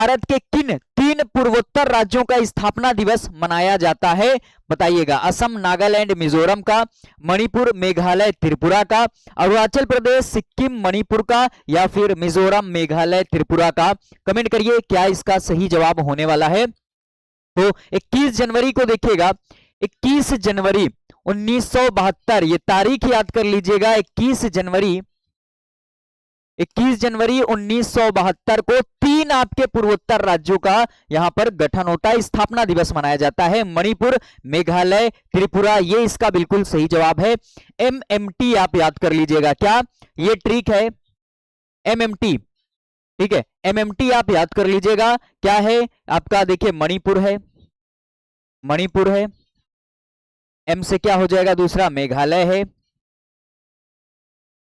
भारत के किन तीन पूर्वोत्तर राज्यों का स्थापना दिवस मनाया जाता है? बताइएगा। असम, नागालैंड, मिजोरम का, मणिपुर, मेघालय, त्रिपुरा का, अरुणाचल प्रदेश, सिक्किम, मणिपुर का, या फिर मिजोरम, मेघालय, त्रिपुरा का। कमेंट करिए क्या इसका सही जवाब होने वाला है। तो 21 जनवरी को देखिएगा, 21 जनवरी 1972, ये तारीख याद कर लीजिएगा। 21 जनवरी 1972 को तीन आपके पूर्वोत्तर राज्यों का यहां पर गठन होता है, स्थापना दिवस मनाया जाता है। मणिपुर, मेघालय, त्रिपुरा, ये इसका बिल्कुल सही जवाब है। एमएमटी आप याद कर लीजिएगा। क्या ये ट्रिक है? एमएमटी, ठीक है, एमएमटी आप याद कर लीजिएगा। क्या है आपका? देखिए मणिपुर है, मणिपुर है। एम से क्या हो जाएगा? दूसरा मेघालय है।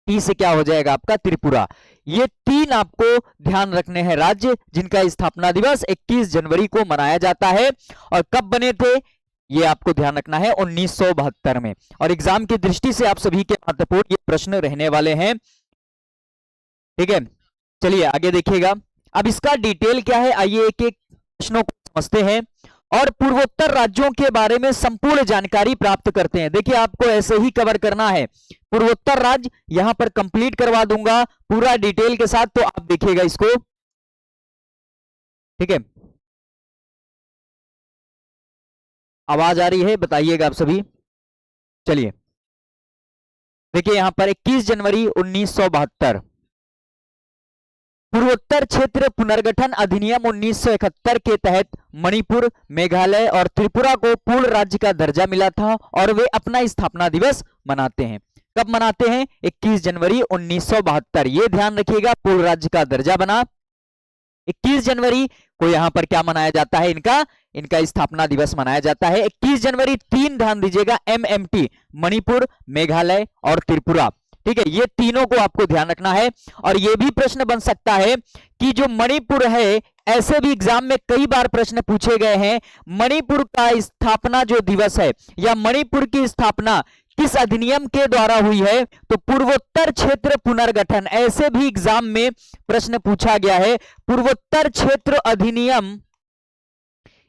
टी से क्या हो जाएगा? आपका त्रिपुरा। ये तीन आपको ध्यान रखने हैं राज्य जिनका स्थापना दिवस 21 जनवरी को मनाया जाता है। और कब बने थे ये आपको ध्यान रखना है, 1972 में। और एग्जाम की दृष्टि से आप सभी के महत्वपूर्ण ये प्रश्न रहने वाले हैं, ठीक है। चलिए आगे देखिएगा। अब इसका डिटेल क्या है, आइए एक एक प्रश्नों को समझते हैं और पूर्वोत्तर राज्यों के बारे में संपूर्ण जानकारी प्राप्त करते हैं। देखिए आपको ऐसे ही कवर करना है पूर्वोत्तर राज्य, यहां पर कंप्लीट करवा दूंगा पूरा डिटेल के साथ, तो आप देखिएगा इसको, ठीक है। आवाज आ रही है? बताइएगा आप सभी। चलिए देखिए यहां पर 21 जनवरी 1972 पूर्वोत्तर क्षेत्र पुनर्गठन अधिनियम 1971 के तहत मणिपुर, मेघालय और त्रिपुरा को पूर्ण राज्य का दर्जा मिला था और वे अपना स्थापना दिवस मनाते हैं। कब मनाते हैं? 21 जनवरी 1972। ये ध्यान रखिएगा, पूर्ण राज्य का दर्जा बना। 21 जनवरी को यहां पर क्या मनाया जाता है? इनका स्थापना दिवस मनाया जाता है 21 जनवरी। तीन ध्यान दीजिएगा, एमएमटी, मणिपुर, मेघालय और त्रिपुरा, ठीक है। ये तीनों को आपको ध्यान रखना है। और ये भी प्रश्न बन सकता है कि जो मणिपुर है, ऐसे भी एग्जाम में कई बार प्रश्न पूछे गए हैं, मणिपुर का स्थापना जो दिवस है या मणिपुर की स्थापना किस अधिनियम के द्वारा हुई है? तो पूर्वोत्तर क्षेत्र पुनर्गठन, ऐसे भी एग्जाम में प्रश्न पूछा गया है। पूर्वोत्तर क्षेत्र अधिनियम,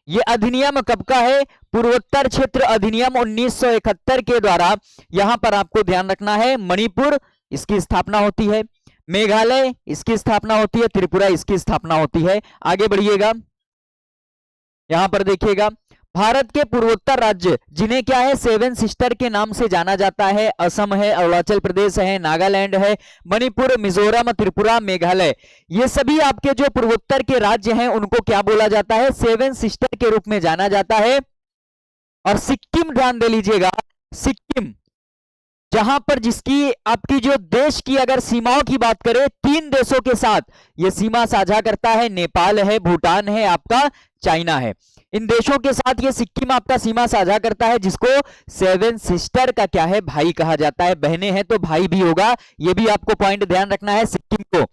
ये अधिनियम कब का है? पूर्वोत्तर क्षेत्र अधिनियम 1971 के द्वारा यहां पर आपको ध्यान रखना है, मणिपुर इसकी स्थापना होती है, मेघालय इसकी स्थापना होती है, त्रिपुरा इसकी स्थापना होती है। आगे बढ़िएगा, यहां पर देखिएगा भारत के पूर्वोत्तर राज्य जिन्हें क्या है, सेवन सिस्टर के नाम से जाना जाता है, असम है, अरुणाचल प्रदेश है, नागालैंड है, मणिपुर, मिजोरम, त्रिपुरा, मेघालय, ये सभी आपके जो पूर्वोत्तर के राज्य हैं उनको क्या बोला जाता है? सेवन सिस्टर के रूप में जाना जाता है। और सिक्किम ध्यान दे लीजिएगा, सिक्किम जहां पर जिसकी आपकी जो देश की अगर सीमाओं की बात करें, तीन देशों के साथ ये सीमा साझा करता है, नेपाल है, भूटान है, आपका चाइना है। इन देशों के साथ ये सिक्किम आपका सीमा साझा करता है, जिसको सेवन सिस्टर का क्या है? भाई कहा जाता है। बहनें हैं तो भाई भी होगा, ये भी आपको पॉइंट ध्यान रखना है सिक्किम को।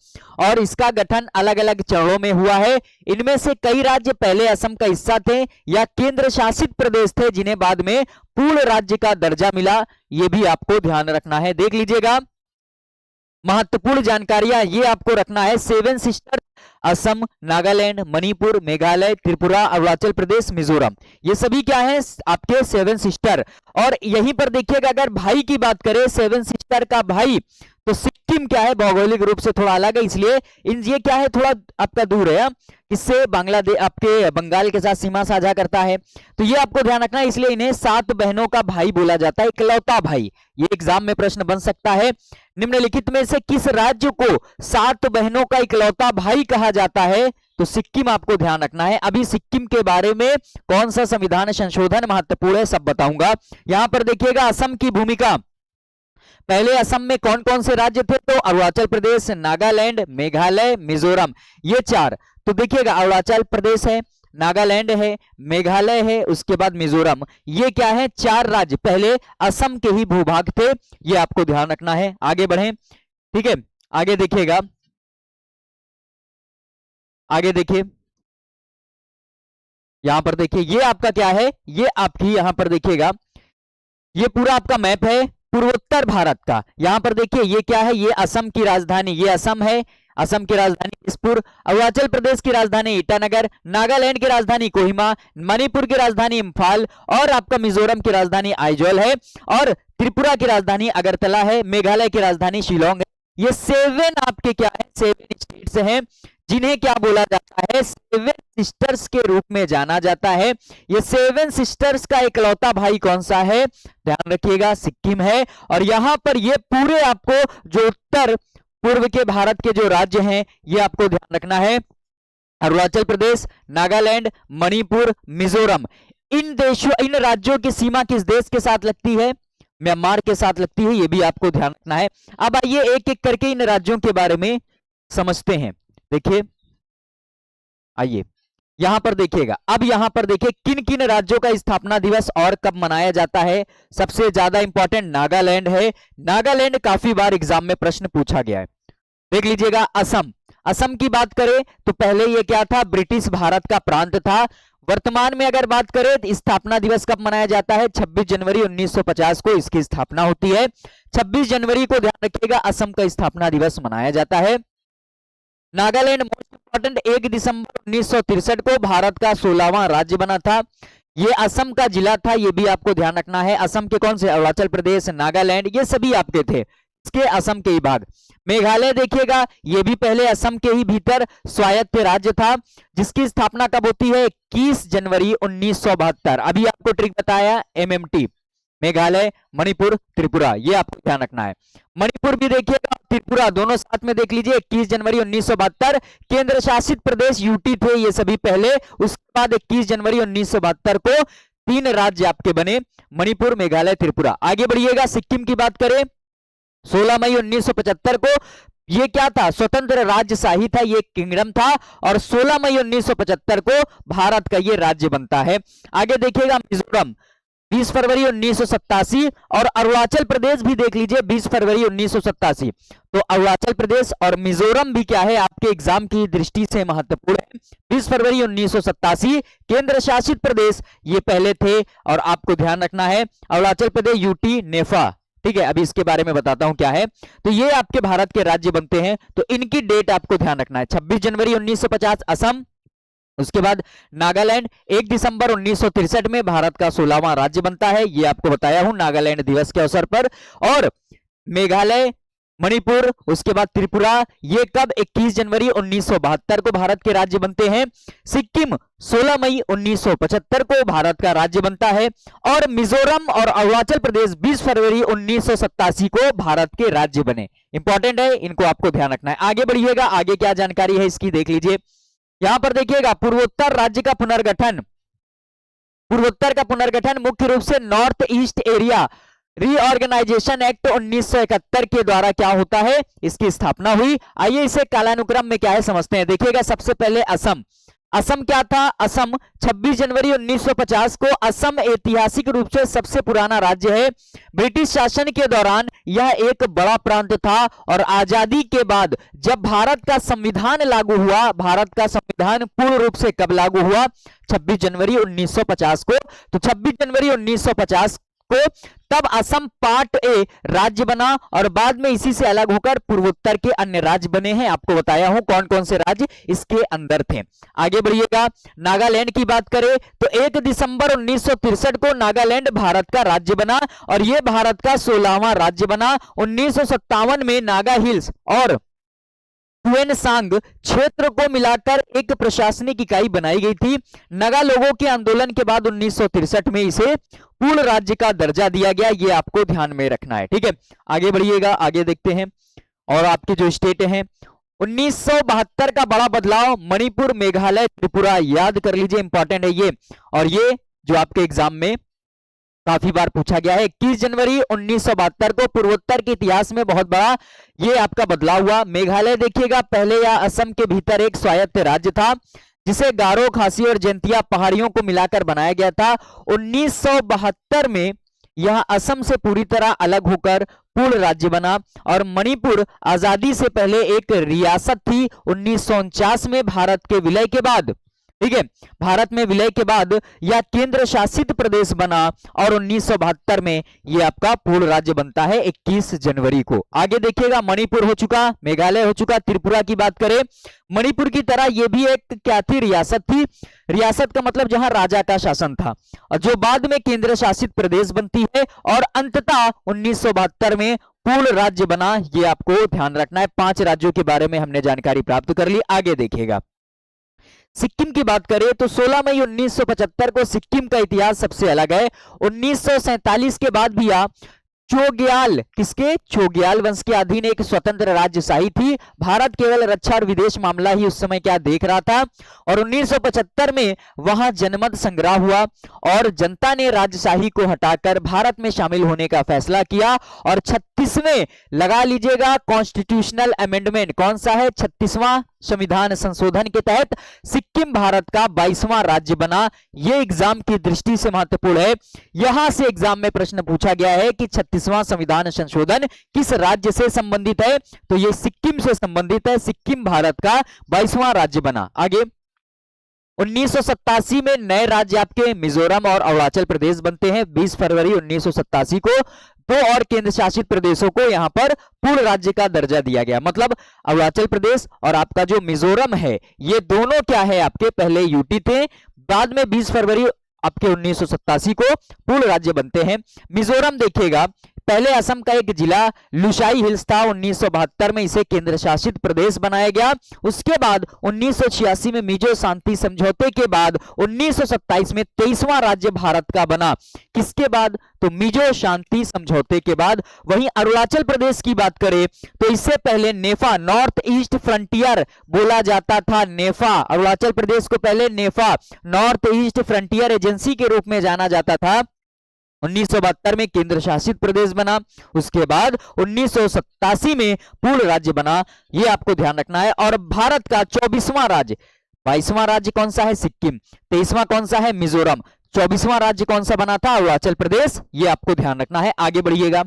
और इसका गठन अलग अलग चरणों में हुआ है। इनमें से कई राज्य पहले असम का हिस्सा थे या केंद्र शासित प्रदेश थे, जिन्हें बाद में पूर्ण राज्य का दर्जा मिला, ये भी आपको ध्यान रखना है। देख लीजिएगा महत्वपूर्ण जानकारियां ये आपको रखना है। सेवन सिस्टर असम, नागालैंड, मणिपुर, मेघालय, त्रिपुरा, अरुणाचल प्रदेश, मिजोरम, ये सभी क्या है? आपके सेवन सिस्टर। और यहीं पर देखिएगा अगर भाई की बात करें, सेवन सिस्टर का भाई तो सिक्किम क्या है? भौगोलिक रूप से थोड़ा अलग है, इसलिए ये क्या है? थोड़ा आपका दूर है, इससे बांग्लादेश आपके बंगाल के साथ सीमा साझा करता है, तो ये आपको ध्यान रखना है। इसलिए इन्हें 7 बहनों का भाई बोला जाता है, इकलौता भाई। ये एग्जाम में प्रश्न बन सकता है। निम्नलिखित में से किस राज्य को 7 बहनों का इकलौता भाई कहा जाता है? तो सिक्किम आपको ध्यान रखना है। अभी सिक्किम के बारे में कौन सा संविधान संशोधन महत्वपूर्ण है, सब बताऊंगा। यहां पर देखिएगा असम की भूमिका। पहले असम में कौन कौन से राज्य थे? तो अरुणाचल प्रदेश, नागालैंड, मेघालय, मिजोरम, ये 4। तो देखिएगा अरुणाचल प्रदेश है, नागालैंड है, मेघालय है, उसके बाद मिजोरम, ये क्या है? 4 राज्य पहले असम के ही भूभाग थे, ये आपको ध्यान रखना है। आगे बढ़ें, ठीक है। आगे देखिएगा, आगे देखिए, यहां पर देखिए ये आपका क्या है? ये आपकी यहां पर देखिएगा ये पूरा आपका मैप है पूर्वोत्तर भारत का। यहां पर देखिए ये क्या है? ये असम की राजधानी, ये असम है, असम की राजधानी दिसपुर, अरुणाचल प्रदेश की राजधानी ईटानगर, नागालैंड की राजधानी कोहिमा, मणिपुर की राजधानी इम्फाल और आपका मिजोरम की राजधानी आइजोल है और त्रिपुरा की राजधानी अगरतला है, मेघालय की राजधानी शिलोंग है। ये 7 आपके क्या है, 7 स्टेट्स हैं जिन्हें क्या बोला जाता है, 7 सिस्टर्स के रूप में जाना जाता है। ये 7 सिस्टर्स का इकलौता भाई कौन सा है, ध्यान रखिएगा, सिक्किम है। और यहां पर ये पूरे आपको जो उत्तर पूर्व के भारत के जो राज्य हैं ये आपको ध्यान रखना है, अरुणाचल प्रदेश, नागालैंड, मणिपुर, मिजोरम, इन राज्यों की सीमा किस देश के साथ लगती है, म्यांमार के साथ लगती है, ये भी आपको ध्यान रखना है। अब आइए एक एक करके इन राज्यों के बारे में समझते हैं। देखिए, आइए यहां पर देखिएगा, अब यहां पर देखिए किन किन राज्यों का स्थापना दिवस और कब मनाया जाता है। सबसे ज्यादा इंपॉर्टेंट नागालैंड है। नागालैंड काफी बार एग्जाम में प्रश्न पूछा गया है। देख लीजिएगा, असम, असम की बात करें तो पहले ये क्या था, ब्रिटिश भारत का प्रांत था। वर्तमान में अगर बात करें तो स्थापना दिवस कब मनाया जाता है, 26 जनवरी 1950 को इसकी स्थापना होती है। 26 जनवरी को ध्यान रखिएगा असम का स्थापना दिवस मनाया जाता है। नागालैंड मोस्ट इंपॉर्टेंट, 1 दिसंबर 1963 को भारत का 16वां राज्य बना था। ये असम का जिला था, ये भी आपको ध्यान रखना है। असम के कौन से, अरुणाचल प्रदेश, नागालैंड, ये सभी आपके थे, इसके असम के ही भाग। मेघालय देखिएगा, ये भी पहले असम के ही भीतर स्वायत्त राज्य था, जिसकी स्थापना कब होती है, 21 जनवरी 1972। अभी आपको ट्रिक बताया, एमएमटी, मेघालय, मणिपुर, त्रिपुरा, ये आपको ध्यान रखना है। मणिपुर भी देखिएगा, त्रिपुरा दोनों साथ में देख लीजिए, 21 जनवरी 1972। केंद्र शासित प्रदेश यूटी थे ये सभी पहले, उसके बाद 21 जनवरी 1972 को 3 राज्य आपके बने, मणिपुर, मेघालय, त्रिपुरा। आगे बढ़िएगा, सिक्किम की बात करें, 16 मई 1975 को ये क्या था, स्वतंत्र राज्यशाही था, ये किंगडम था, और 16 मई 1975 को भारत का ये राज्य बनता है। आगे देखिएगा, मिजोरम 20 फरवरी 1987, और अरुणाचल प्रदेश भी देख लीजिए 20 फरवरी 1987। तो अरुणाचल प्रदेश और मिजोरम भी क्या है, आपके एग्जाम की दृष्टि से महत्वपूर्ण है। 20 फरवरी 1987 केंद्र शासित प्रदेश ये पहले थे, और आपको ध्यान रखना है अरुणाचल प्रदेश, यूटी, नेफा, ठीक है। अभी इसके बारे में बताता हूं क्या है। तो ये आपके भारत के राज्य बनते हैं, तो इनकी डेट आपको ध्यान रखना है, 26 जनवरी 1950 असम, उसके बाद नागालैंड 1 दिसंबर 1963 में भारत का 16वां राज्य बनता है, ये आपको बताया हूं नागालैंड दिवस के अवसर पर। और मेघालय, मणिपुर, उसके बाद त्रिपुरा, ये कब, 21 जनवरी 1972 को भारत के राज्य बनते हैं। सिक्किम 16 मई 1975 को भारत का राज्य बनता है, और मिजोरम और अरुणाचल प्रदेश 20 फरवरी 1987 को भारत के राज्य बने। इंपॉर्टेंट है, इनको आपको ध्यान रखना है। आगे बढ़िएगा, आगे क्या जानकारी है इसकी देख लीजिए। यहां पर देखिएगा, पूर्वोत्तर राज्य का पुनर्गठन, पूर्वोत्तर का पुनर्गठन मुख्य रूप से north east area reorganisation act 1971 के द्वारा क्या होता है, इसकी स्थापना हुई। आइए इसे कालानुक्रम में क्या है समझते हैं। देखिएगा, सबसे पहले असम, असम क्या था, असम 26 जनवरी 1950 को असम ऐतिहासिक रूप से सबसे पुराना राज्य है। ब्रिटिश शासन के दौरान यह एक बड़ा प्रांत था, और आजादी के बाद जब भारत का संविधान लागू हुआ, भारत का संविधान पूर्ण रूप से कब लागू हुआ, 26 जनवरी 1950 को। तो 26 जनवरी 1950 को तब असम पार्ट ए राज्य बना, और बाद में इसी से अलग होकर पूर्वोत्तर के अन्य राज्य बने हैं। आपको बताया हूं कौन कौन से राज्य इसके अंदर थे। आगे बढ़िएगा, नागालैंड की बात करें तो 1 दिसंबर 1963 को नागालैंड भारत का राज्य बना, और यह भारत का 16वां राज्य बना। 1957 में नागा हिल्स और ट्वेनसांग क्षेत्र को मिलाकर एक प्रशासनिक इकाई बनाई गई थी। नगा लोगों के आंदोलन के बाद 1963 में इसे पूर्ण राज्य का दर्जा दिया गया, ये आपको ध्यान में रखना है, ठीक है। आगे बढ़िएगा, आगे देखते हैं, और आपके जो स्टेट हैं 1972 का बड़ा बदलाव, मणिपुर, मेघालय, त्रिपुरा, याद कर लीजिए, इंपॉर्टेंट है ये। और ये जो आपके एग्जाम में काफी बार पूछा गया है, 21 जनवरी 1972 को पूर्वोत्तर के इतिहास में बहुत बड़ा ये आपका बदलाव हुआ। मेघालय देखिएगा, पहले यह असम के भीतर एक स्वायत्त राज्य था, जिसे गारो, खासी और जैंतिया पहाड़ियों को मिलाकर बनाया गया था। 1972 में यह असम से पूरी तरह अलग होकर पूर्ण राज्य बना, और मणिपुर आजादी से पहले एक रियासत थी। 1949 में भारत के विलय के बाद ठीक है, भारत में विलय के बाद यह केंद्र शासित प्रदेश बना और 1972 में ये आपका पूर्ण राज्य बनता है 21 जनवरी को। आगे देखिएगा, मणिपुर हो चुका, मेघालय हो चुका, त्रिपुरा की बात करें, मणिपुर की तरह ये भी एक क्या थी, रियासत थी। रियासत का मतलब जहां राजा का शासन था, और जो बाद में केंद्र शासित प्रदेश बनती है और अंततः 1972 में पूर्ण राज्य बना। ये आपको ध्यान रखना है। 5 राज्यों के बारे में हमने जानकारी प्राप्त कर ली। आगे देखिएगा, सिक्किम की बात करें तो 16 मई 1975 को सिक्किम का इतिहास सबसे अलग है। 1947 के बाद भी चोग्याल, किसके, चोग्याल वंश के अधीन एक स्वतंत्र राज्यशाही थी। भारत केवल रक्षा और विदेश मामला ही उस समय क्या देख रहा था, और 1975 में वहां जनमत संग्रह हुआ और जनता ने राजशाही को हटाकर भारत में शामिल होने का फैसला किया। और 36वें, लगा लीजिएगा, कॉन्स्टिट्यूशनल अमेंडमेंट, कौन सा है, 36वां संविधान संशोधन के तहत सिक्किम भारत का 22वां राज्य बना। यह एग्जाम की दृष्टि से महत्वपूर्ण है। यहां से एग्जाम में प्रश्न पूछा गया है कि 36वां संविधान संशोधन किस राज्य से संबंधित है, तो यह सिक्किम से संबंधित है। सिक्किम भारत का 22वां राज्य बना। आगे 1987 में नए राज्य आपके मिजोरम और अरुणाचल प्रदेश बनते हैं। 20 फरवरी 1987 को 2 और केंद्र शासित प्रदेशों को यहां पर पूर्ण राज्य का दर्जा दिया गया। मतलब अरुणाचल प्रदेश और आपका जो मिजोरम है, ये दोनों क्या है, आपके पहले यूटी थे, बाद में 20 फरवरी आपके 1987 को पूर्ण राज्य बनते हैं। मिजोरम देखिएगा, पहले असम का एक जिला लुसाई हिल्स था। 1972 में इसे केंद्र शासित प्रदेश बनाया गया। उसके बाद 1986 में मिजो शांति समझौते के बाद 1927 में 23वां राज्य भारत का बना। किसके बाद, तो मिजो शांति समझौते के बाद। वहीं अरुणाचल प्रदेश की बात करें तो इससे पहले नेफा, नॉर्थ ईस्ट फ्रंटियर बोला जाता था। नेफा, अरुणाचल प्रदेश को पहले नेफा, नॉर्थ ईस्ट फ्रंटियर एजेंसी के रूप में जाना जाता था। 1972 में केंद्र शासित प्रदेश बना। उसके बाद 1987 में पूर्ण राज्य बना। यह आपको ध्यान रखना है। और भारत का 24वां राज्य, 22वां राज्य कौन सा है, सिक्किम, 23वां कौन सा है, मिजोरम, 24वां राज्य कौन सा बना था, अरुणाचल प्रदेश। यह आपको ध्यान रखना है। आगे बढ़िएगा,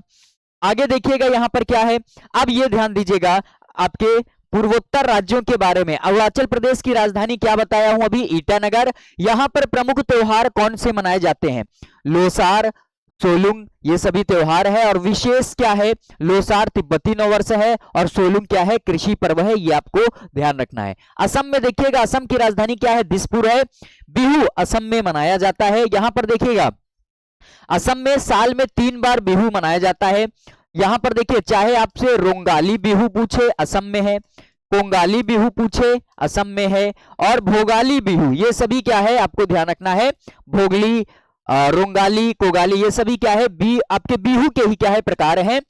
आगे देखिएगा यहां पर क्या है। अब यह ध्यान दीजिएगा आपके पूर्वोत्तर राज्यों के बारे में। अरुणाचल प्रदेश की राजधानी क्या बताया हूं अभी, ईटानगर। यहां पर प्रमुख त्योहार कौन से मनाए जाते हैं, लोसार, सोलुंग, ये सभी त्योहार है। और विशेष क्या है, लोसार तिब्बती नववर्ष है और सोलुंग क्या है, कृषि पर्व है। ये आपको ध्यान रखना है। असम में देखिएगा, असम की राजधानी क्या है, दिसपुर है। बिहू असम में मनाया जाता है। यहां पर देखिएगा, असम में साल में 3 बार बिहू मनाया जाता है। यहां पर देखिए, चाहे आपसे रोंगाली बिहू पूछे, असम में है, कोंगाली बिहू पूछे, असम में है, और भोगाली बिहू, ये सभी क्या है, आपको ध्यान रखना है। भोगली, रोंगाली, कोगाली, ये सभी क्या है, आपके बिहू के ही क्या है, प्रकार हैं।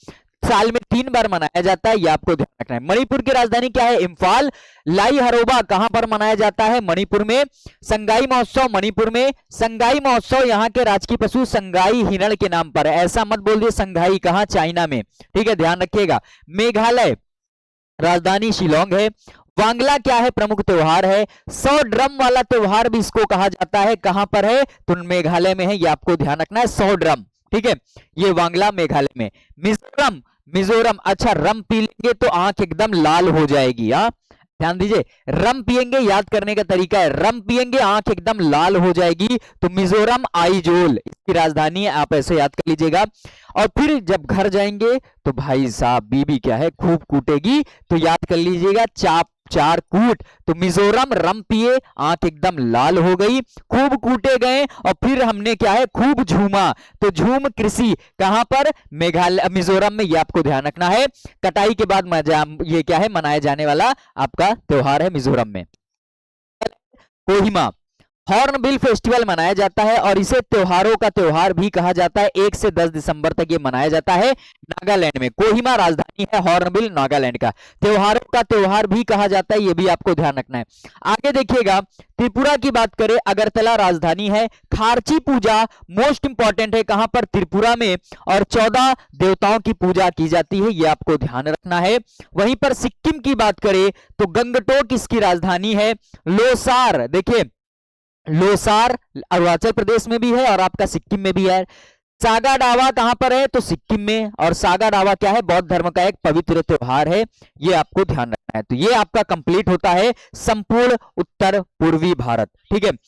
साल में 3 बार मनाया जाता है, ये आपको ध्यान रखना है। मणिपुर की राजधानी क्या है, इम्फाल। लाई हरोबा कहां पर मनाया जाता है, मणिपुर में। संगाई महोत्सव मणिपुर में। संगाई महोत्सव यहाँ के राजकीय पशु संगाई हिरण के नाम पर है। ऐसा मत बोल दिए संघाई, कहां, चाइना में, ठीक है, ध्यान रखिएगा। मेघालय, राजधानी शिलोंग है। वांगला क्या है, प्रमुख त्योहार है। 100 ड्रम वाला त्योहार भी इसको कहा जाता है। कहां पर है, तो मेघालय में है, ये आपको ध्यान रखना है। 100 ड्रम, ठीक है, ये वांगला मेघालय में। मिजोरम, मिजोरम, अच्छा, रम पी लेंगे तो आंख एकदम लाल हो जाएगी। ध्यान दीजिए, रम पिएंगे, याद करने का तरीका है, रम पिएंगे आंख एकदम लाल हो जाएगी। तो मिजोरम आइजोल इसकी राजधानी है, आप ऐसे याद कर लीजिएगा। और फिर जब घर जाएंगे तो भाई साहब बीबी क्या है, खूब कूटेगी, तो याद कर लीजिएगा, चार कूट। तो मिजोरम, रम पिए, आंख एकदम लाल हो गई, खूब कूटे गए, और फिर हमने क्या है, खूब झूमा। तो झूम कृषि कहां पर, मेघालय, मिजोरम में, ये आपको ध्यान रखना है। कटाई के बाद ये क्या है, मनाया जाने वाला आपका त्योहार है मिजोरम में। कोहिमा, हॉर्नबिल फेस्टिवल मनाया जाता है और इसे त्योहारों का त्योहार भी कहा जाता है। 1 से 10 दिसंबर तक ये मनाया जाता है नागालैंड में। कोहिमा राजधानी है, हॉर्नबिल नागालैंड का। त्योहारों का त्योहार भी कहा जाता है, ये भी आपको ध्यान रखना है। आगे देखिएगा, त्रिपुरा की बात करें, अगरतला राजधानी है। खारची पूजा मोस्ट इंपॉर्टेंट है, कहां पर, त्रिपुरा में, और 14 देवताओं की पूजा की जाती है, ये आपको ध्यान रखना है। वहीं पर सिक्किम की बात करें तो गंगटोक इसकी राजधानी है। लोसार, देखिए लोसार अरुणाचल प्रदेश में भी है और आपका सिक्किम में भी है। सागा डावा कहां पर है, तो सिक्किम में। और सागा डावा क्या है, बौद्ध धर्म का एक पवित्र त्योहार है, ये आपको ध्यान रखना है। है। तो ये आपका कंप्लीट होता है संपूर्ण उत्तर पूर्वी भारत। ठीक है,